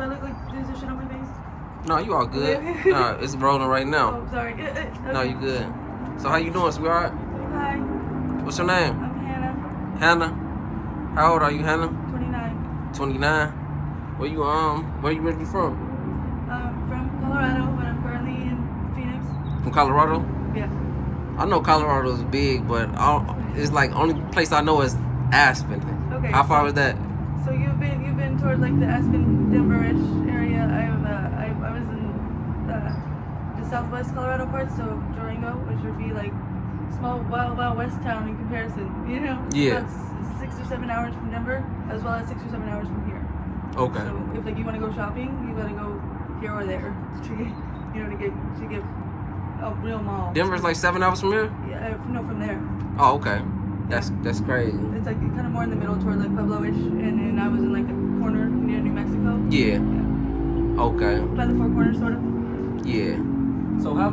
I look like there's a shit on my face? No, you all good. No, it's rolling right now. Oh, sorry. Okay. No, you good. So how you doing, sweetheart? Hi. What's your name? I'm Hannah. Hannah? How old are you, Hannah? 29. 29? Where you originally from? From Colorado, but I'm currently in Phoenix. From Colorado? Yeah. I know Colorado is big, but it's like only place I know is Aspen. Okay. How far is that? So you've been toward like the Aspen, Denver-ish area. I was in the southwest Colorado part, so Durango, which would be like small wild west town in comparison. You know. Yeah. That's 6 or 7 hours from Denver, as well as 6 or 7 hours from here. Okay. So if like you want to go shopping, you gotta go here or there to get, to get a real mall. Denver's like 7 hours from here? Yeah, no, from there. Oh, okay. That's crazy. It's like kind of more in the middle toward like Pueblo-ish, and I was in like the corner near New Mexico. Yeah. Okay. By the Four Corners, sort of. Yeah. So how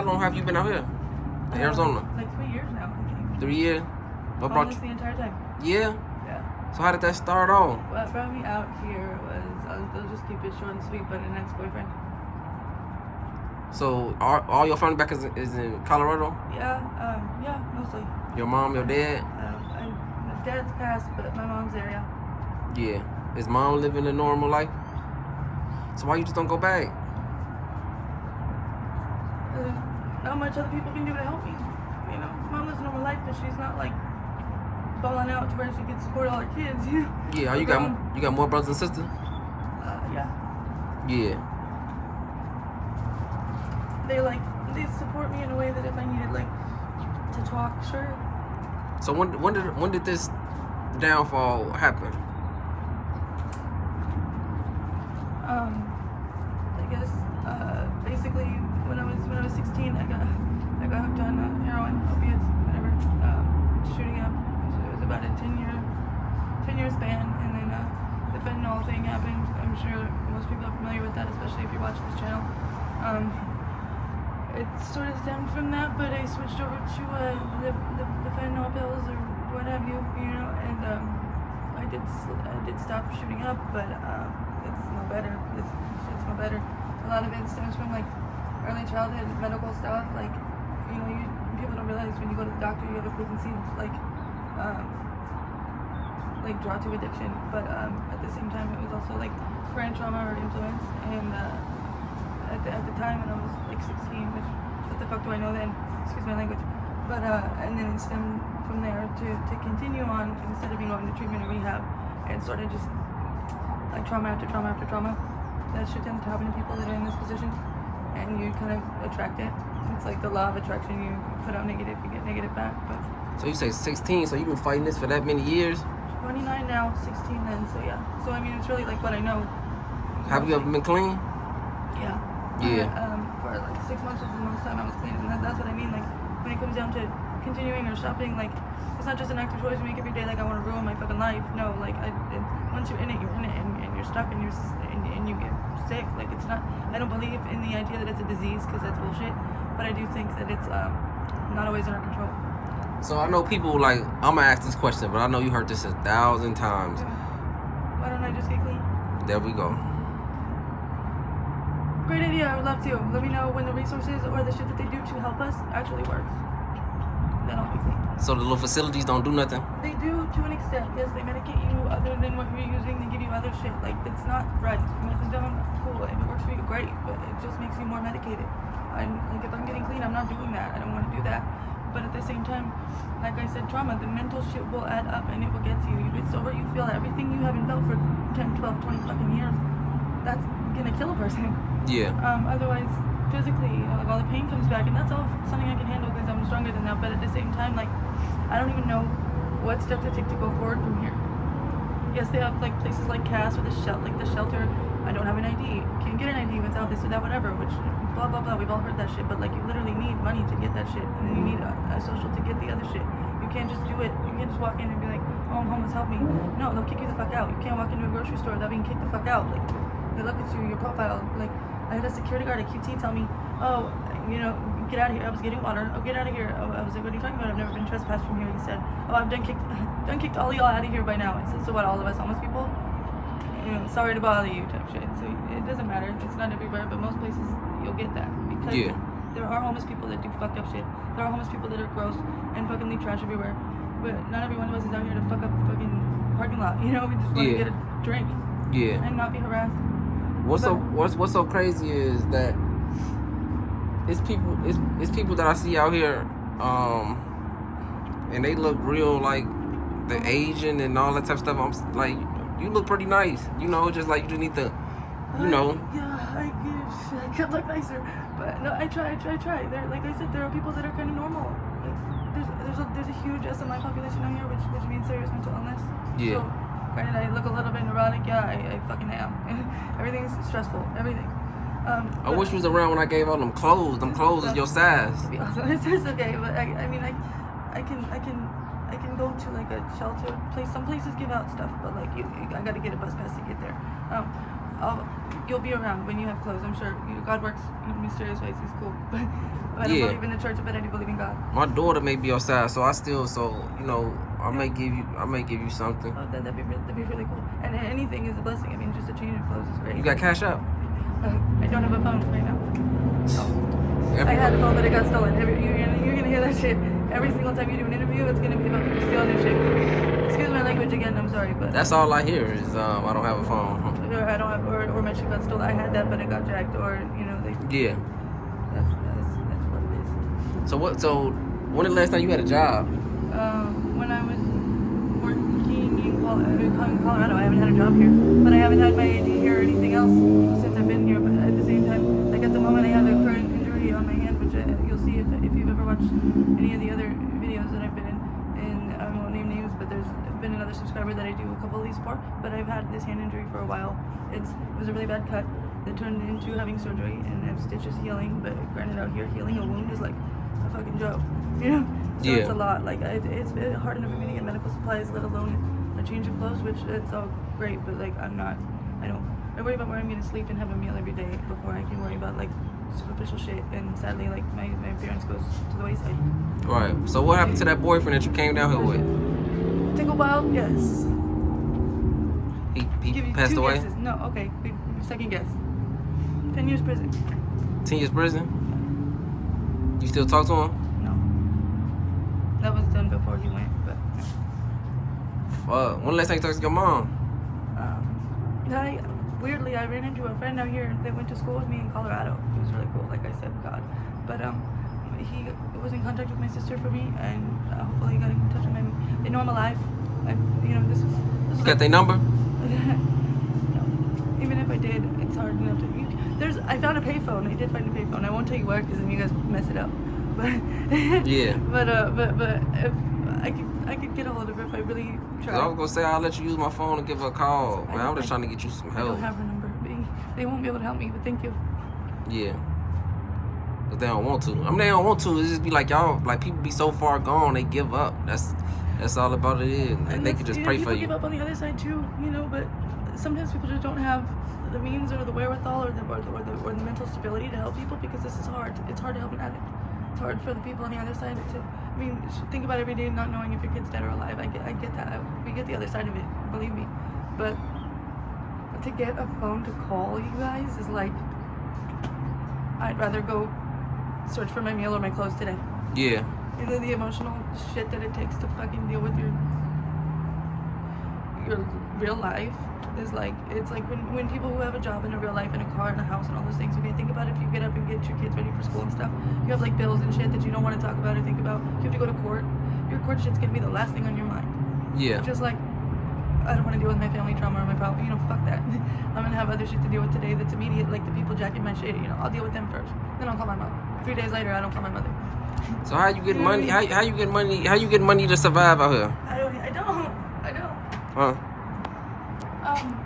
long have you been out here? In Arizona? Like 3 years now, I think. 3 years? What brought you? The entire time. Yeah. Yeah. So how did that start off? What brought me out here was, I'll just keep it short and sweet, but an ex-boyfriend. So all your family back is in Colorado? Yeah, yeah, mostly. Your mom, your dad? My dad's passed, but my mom's there, yeah. Yeah. Is mom living a normal life? So why you just don't go back? Not much other people can do to help me. You know, mom lives a normal life, but she's not like balling out to where she can support all her kids. You know. Yeah. You got more brothers and sisters? Yeah. Yeah. They support me in a way that if I needed like to talk, sure. So when did this downfall happen? I guess basically when I was 16, I got hooked on heroin, opiates, whatever. Shooting up. It was about a 10-year span, and then the fentanyl thing happened. I'm sure most people are familiar with that, especially if you watch this channel. It sort of stemmed from that, but I switched over to the fentanyl pills or what have you, and I did stop shooting up, but it's no better. It's no better. A lot of it stems from like early childhood medical stuff, like people don't realize when you go to the doctor you have a preconceived like draw to addiction, but at the same time it was also like parent trauma or influence, and at the time when I was like 16, which what the fuck do I know then? Excuse my language. But and then it stemmed from there to continue on instead of being going to treatment or rehab, and sort of just like trauma after trauma after trauma. That shit tends to happen to people that are in this position, and you kind of attract it. It's like the law of attraction. You put out negative, you get negative back. But so you say 16, so you've been fighting this for that many years? 29 now, 16 then, so yeah. So I mean, it's really like what I know. Have you ever been clean? Yeah. Yeah. For like 6 months was the most time I was clean, and that's what I mean. Like when it comes down to continuing or shopping, like it's not just an active choice you make every day. Like I want to ruin my fucking life. No, like once you're in it, and you're stuck, and you get sick. Like it's not. I don't believe in the idea that it's a disease, because that's bullshit. But I do think that it's not always in our control. So I know people like, I'm gonna ask this question, but I know you heard this 1,000 times. Why don't I just get clean? There we go. Great idea. I would love to. Let me know when the resources or the shit that they do to help us actually works. Then I'll be clean. So the little facilities don't do nothing? They do to an extent. Yes, they medicate you other than what you're using. They give you other shit. Like, it's not right. Methadone, cool. If it works for you, great. But it just makes you more medicated. Like, if I'm getting clean, I'm not doing that. I don't want to do that. But at the same time, like I said, trauma, the mental shit will add up and it will get to you. It's over. You feel everything you haven't felt for 10, 12, 20 fucking years. That's gonna kill a person. Yeah. Otherwise, physically, all the pain comes back, and that's all something I can handle because I'm stronger than that. But at the same time, like, I don't even know what step to take to go forward from here. Yes, they have like places like CAS or the shelter. I don't have an ID. Can't get an ID without this or that, whatever. Which blah blah blah. We've all heard that shit. But like, you literally need money to get that shit, and then you need a social to get the other shit. You can't just do it. You can't just walk in and be like, "Oh, I'm homeless, help me." No, they'll kick you the fuck out. You can't walk into a grocery store without being kicked the fuck out. Like, they look at you, your profile. Like, I had a security guard at QT tell me, "Oh, get out of here." I was getting water. "Oh, get out of here." Oh, I was like, "What are you talking about? I've never been trespassed from here." He said, "Oh, I've done kicked all y'all out of here by now." I said, "So what? All of us homeless people?" sorry to bother you type shit. So it doesn't matter. It's not everywhere, but most places you'll get that because there are homeless people that do fucked up shit. There are homeless people that are gross and fucking leave trash everywhere. But not every one of us is out here to fuck up the fucking parking lot. We just want to get a drink. Yeah. And not be harassed. What's so crazy is that it's people that I see out here, and they look real like the Asian and all that type of stuff. I'm like, you look pretty nice, just like you just need to, Yeah, I could look nicer, but no, I try. There, like I said, there are people that are kind of normal. Like, there's a huge SMI population out here, which means serious mental illness. Yeah. So, granted, I look a little bit neurotic. Yeah, I fucking am. Everything's stressful. Everything. I wish you was around when I gave all them clothes. Them clothes is your size. Awesome. It's okay, but I can go to like a shelter place. Some places give out stuff, but like I gotta get a bus pass to get there. You'll be around when you have clothes. I'm sure. God works in mysterious ways. He's cool. But I don't believe in the church, but I do believe in God. My daughter may be your size, so I may give you something. Oh, that'd be really cool. And anything is a blessing. I mean, just a change of clothes is great. You got cash up? I don't have a phone right now. I had a phone, but it got stolen. You're gonna hear that shit every single time you do an interview. It's gonna be about people stealing their shit. Excuse my language again. I'm sorry, but that's all I hear is I don't have a phone. Or I don't have, or my shit got stolen. I had that, but it got jacked, or they. Yeah. That's what it is. So when the last time you had a job? When I was working in Colorado, I haven't had a job here, but I haven't had my ID here or anything else since I've been here. But at the same time, like at the moment, I have a current injury on my hand, which you'll see if you've ever watched any of the other videos that I've been in. And I won't name names, but there's been another subscriber that I do a couple of these for. But I've had this hand injury for a while. It was a really bad cut that turned into having surgery, and I have stitches healing. But granted, out here, healing a wound is like a fucking joke, So it's a lot. Like it's hard enough for me to get medical supplies, let alone a change of clothes, which it's all great. But like I worry about where I'm gonna sleep and have a meal every day before I can worry about like superficial shit. And sadly, like my appearance goes to the wayside. Right. So what happened to that boyfriend that you came down here with? Take a wild guess. He Give you passed two away? Guesses. No, okay. Second guess. 10 years prison. 10 years prison? You still talk to him? No. That was done before he went, but when the last time you talked to your mom? Weirdly, I ran into a friend out here that went to school with me in Colorado. It was really cool, like I said, God. But he was in contact with my sister for me, and hopefully he got in touch with me. They know I'm alive. This You got their number? No. Even if I did, it's hard enough to. I found a payphone. I did find a payphone. I won't tell you where because then you guys mess it up. But yeah. But if I could get a hold of her if I really tried. I was gonna say I'll let you use my phone and give her a call. Man, I'm just trying to get you some I help. don't have her number. They won't be able to help me, but thank you. Yeah. But they don't want to. I mean, they don't want to. It's just be like y'all, like people be so far gone, they give up. That's all about it is. And they can just pray for you. People give up on the other side too, but sometimes people just don't have the means or the wherewithal or the mental stability to help people because this is hard. It's hard to help an addict. It's hard for the people on the other side to. I mean, think about every day not knowing if your kid's dead or alive. I get that. We get the other side of it, believe me. But to get a phone to call you guys is like, I'd rather go search for my meal or my clothes today. Yeah. The emotional shit that it takes to fucking deal with your real life is like, it's like when people who have a job and a real life and a car and a house and all those things, okay, think about if you get up and get your kids ready for school and stuff, you have like bills and shit that you don't want to talk about or think about, you have to go to court, your court shit's gonna be the last thing on your mind. Yeah. Just like, I don't want to deal with my family trauma or my problem, fuck that. I'm gonna have other shit to deal with today that's immediate, like the people jacking my shit, I'll deal with them first, then I'll call my mom. 3 days later, I don't call my mother. So how you get money? How you get money? How you get money to survive out here? I don't. Huh?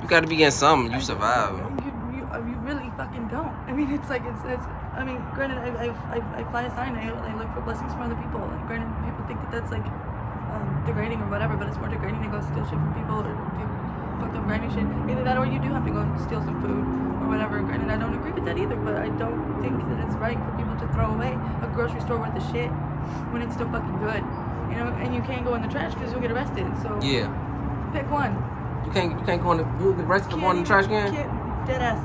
You got to be getting something. You survive. You really fucking don't. I mean, it's like it's. I mean, granted, I fly a sign. I look for blessings from other people. Like, granted, people think that that's like degrading or whatever, but it's more degrading to go steal shit from people or do fucked up grimy shit. Either that or you do have to go steal some food or whatever. Granted, I don't agree with that either, but I don't think that it's right for people to throw away a grocery store worth of shit when it's still fucking good. And you can't go in the trash because you'll get arrested. So yeah, pick one. You can't go in the. You get arrested for going in the trash can. Dead ass.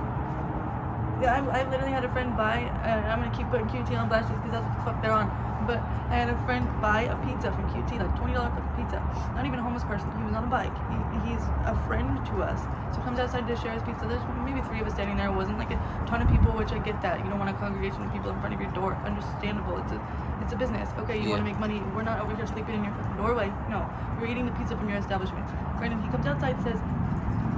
Yeah, I literally had a friend buy, and I'm gonna keep putting QT on blast just because that's what the fuck they're on. But I had a friend buy a pizza from QT, like $20 fucking pizza. Not even a homeless person. He was on a bike. He's a friend to us. So comes outside to share his pizza. There's maybe 3 of us standing there. It wasn't like a ton of people, which I get that. You don't want a congregation of people in front of your door. Understandable. It's a business. Okay, you want to make money. We're not over here sleeping in your fucking doorway. No, we're eating the pizza from your establishment. Granted, he comes outside and says,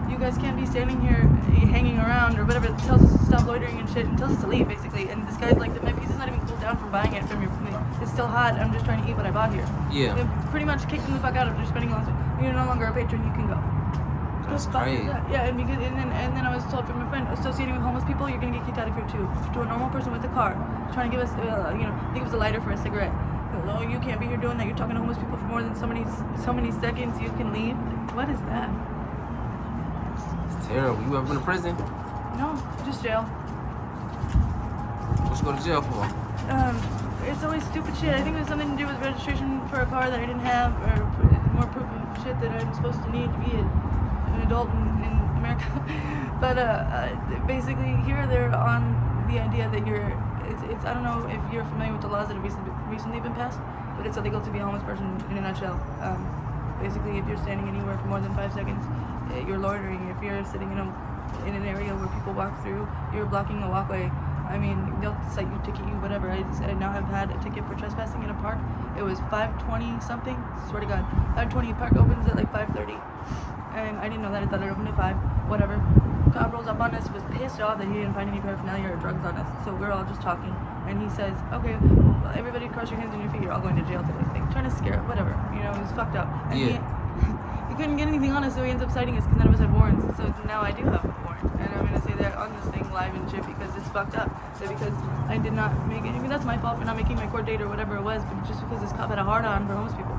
you guys can't be standing here hanging around or whatever. It tells us to stop loitering and shit and tells us to leave basically. And this guy's like, my pizza's not even cooled down from buying it from your. It's still hot. I'm just trying to eat what I bought here. Yeah. They pretty much kicked him the fuck out of just spending a long time. You're no longer a patron. You can go. That's crazy. Yeah, and then I was told from a friend, associating with homeless people, you're gonna get kicked out of here too. To a normal person with a car, trying to give us, think it was a lighter for a cigarette. Oh, you can't be here doing that. You're talking to homeless people for more than so many seconds. You can leave. What is that? It's terrible. You ever been to prison? No, just jail. What you go to jail for? It's always stupid shit. I think it was something to do with registration for a car that I didn't have, or more proof of shit that I'm supposed to need to be an adult in America. But basically, here they're on the idea that it's I don't know if you're familiar with the laws that have recently been passed, but it's illegal to be a homeless person in a nutshell. Basically, if you're standing anywhere for more than 5 seconds, you're loitering. If you're sitting in an area where people walk through, you're blocking a walkway. I mean, they'll cite you, ticket you, whatever. I now have had a ticket for trespassing in a park. It was 5:20 something. Swear to God, 5:20. Park opens at like 5:30, and I didn't know that. I thought it opened at 5. Whatever. Cop rolls up on us. Was pissed off that he didn't find any paraphernalia or drugs on us. So we're all just talking, and he says, "Okay, well, everybody, cross your hands and your feet. You're all going to jail today." Like, trying to scare, whatever. You know, it was fucked up. And Yeah. he couldn't get anything on us, so he ends up citing us because none of us had warrants. So now I do have a warrant, and I'm gonna say that on this thing live and shit because it's fucked up. So because I did not make it. I mean, that's my fault for not making my court date or whatever it was, but just because this cop had a hard on for homeless people.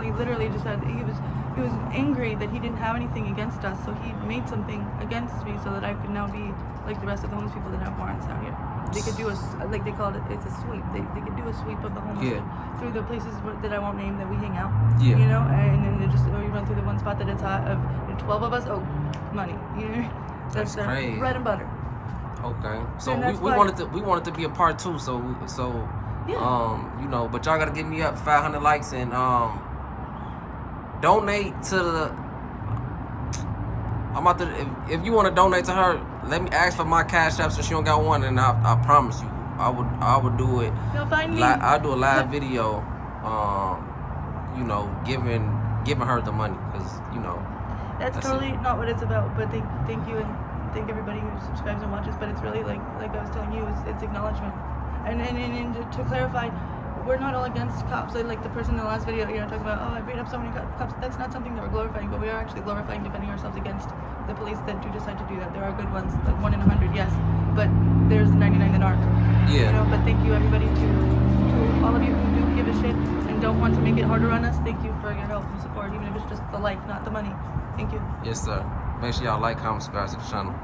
He literally just had. He was angry that he didn't have anything against us, so he made something against me so that I could now be like the rest of the homeless people that have warrants out here. They could do like they called it. It's a sweep. They could do a sweep of the homeless through the places that I won't name that we hang out. Yeah. You know, and then they just you run through the one spot that it's hot of 12 of us. Oh, money. You know, that's crazy. Bread and butter. Okay, so And we wanted to be a part 2. So Yeah. you know, but y'all gotta give me up 500 likes and donate to the. I'm about to. If you want to donate to her, let me ask for my cash app since she don't got one, and I promise you, I would do it. You'll find me. I'll do a live video, you know, giving her the money because you know. That's totally not what it's about. But thank you and thank everybody who subscribes and watches. But it's really like I was telling you, it's acknowledgement. And to clarify, we're not all against cops. Like the person in the last video, talking about, oh, I beat up so many cops. That's not something that we're glorifying, but we are actually glorifying defending ourselves against the police that do decide to do that. There are good ones, like 1 in 100, yes, but there's 99 that aren't. Yeah. You know, but thank you everybody to all of you who do give a shit and don't want to make it harder on us. Thank you for your help and support, even if it's just the like, not the money. Thank you. Yes, sir. Make sure y'all like, comment, subscribe to the channel.